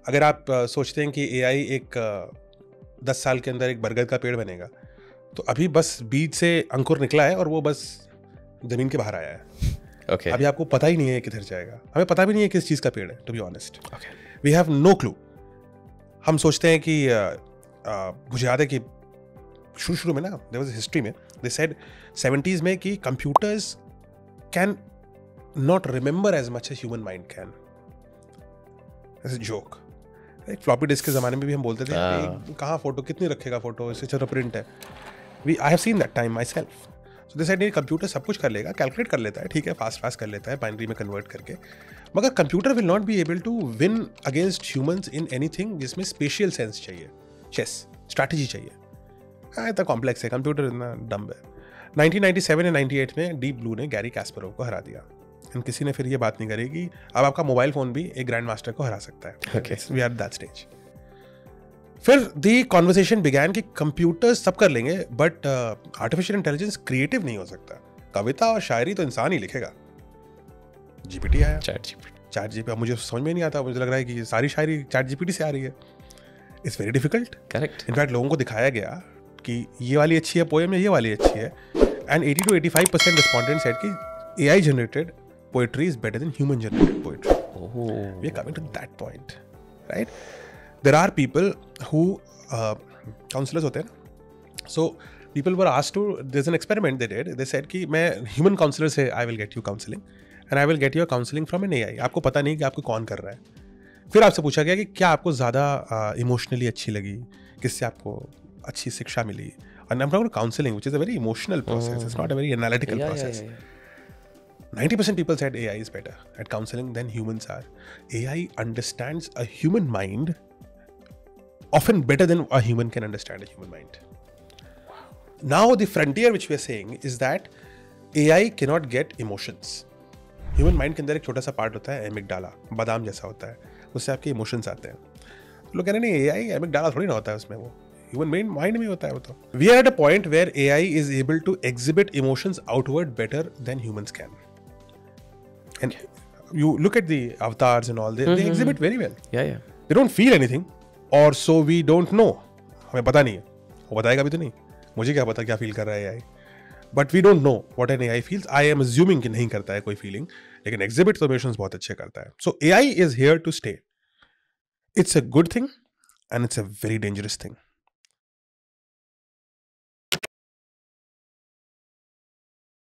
अगर आप सोचते हैं कि एआई एक 10 साल के अंदर एक बरगद का पेड़ बनेगा, तो अभी बस बीज से अंकुर निकला है और वो बस जमीन के बाहर आया है। Okay. अभी आपको पता ही नहीं है किधर जाएगा, हमें पता भी नहीं है किस चीज़ का पेड़ है, to be honest. We have no clue. हम सोचते हैं कि मुझे याद है कि शुरू में ना, देयर वाज अ हिस्ट्री में दे सेड 70s में कि computers can not remember as much as human mind can. As a joke. एक फ्लॉपी डिस्क के ज़माने में भी हम बोलते थे कि कहाँ फोटो, कितनी रखेगा फोटो, इससे चलो प्रिंट है। I have seen that time my self. So they said computer सब कुछ कर लेगा, कैलकुलेट कर लेता है, ठीक है, फास्ट कर लेता है बाइनरी में कन्वर्ट करके, मगर computer will not be able to win against humans in anything जिसमें स्पेशियल सेंस चाहिए, चेस स्ट्रैटेजी चाहिए। इतना कॉम्प्लेक्स है कंप्यूटर, इतना डम है। 1997 या 98 में डीप ब्लू ने गैरी कैस्परोव को हरा दिया। एंड किसी ने फिर ये बात नहीं करी कि अब आपका मोबाइल फोन भी एक ग्रैंड मास्टर को हरा सकता है। We are that stage. फिर दी कॉन्वर्सेशन बिगैन कि कंप्यूटर्स सब कर लेंगे, बट आर्टिफिशियल इंटेलिजेंस क्रिएटिव नहीं हो सकता। कविता और शायरी तो इंसान ही लिखेगा। जीपीटी आया, चैट जीपीटी। मुझे समझ में नहीं आता, मुझे लग रहा है कि सारी शायरी चैट जीपीटी से आ रही है। It's very difficult. Correct. In fact लोगों को दिखाया गया कि ये वाली अच्छी है पोएम, ये वाली अच्छी है, एंड 80 to 85% रिस्पोंडेंट सेड कि AI generated poetry is better than human generated poetry. We are coming to that point, right? There are people who counselors होते हैं ना, so people were asked to, there's an experiment they did, they said कि मैं human counselor से I will get you counseling and I will get your counseling from an AI। आपको पता नहीं कि आपको कौन कर रहा है। फिर आपसे पूछा गया कि क्या आपको ज़्यादा इमोशनली अच्छी लगी, किससे आपको अच्छी शिक्षा मिली। and I'm talking about counseling, which is a very emotional process, it's not a very analytical process. 90% people said AI is better at counseling than humans are. AI understands a human mind often better than a human can understand a human mind. Now the frontier which we are saying is that AI cannot get emotions. Human mind के अंदर एक छोटा सा part होता है amygdala, बादाम जैसा होता है, उससे आपके इमोशंस आते हैं। तो लोग कह रहे हैं AI एमिगडाला थोड़ी ना होता है उसमें, वो ह्यूमन माइंड में होता है वो तो। We are at a point where AI is able to exhibit emotions outward better than humans can. And you look at the avatars and all, they exhibit very well. Yeah. They don't feel anything. और so we don't no, हमें पता नहीं है, वो बताएगा भी तो नहीं, मुझे क्या पता क्या फील कर रहा है AI, but we don't know what an AI feels. I am assuming कि नहीं करता है कोई फीलिंग, लेकिन एग्जिबिट तो इमोशंस बहुत अच्छे करता है। So AI is here to stay. It's a good thing and it's a very dangerous thing.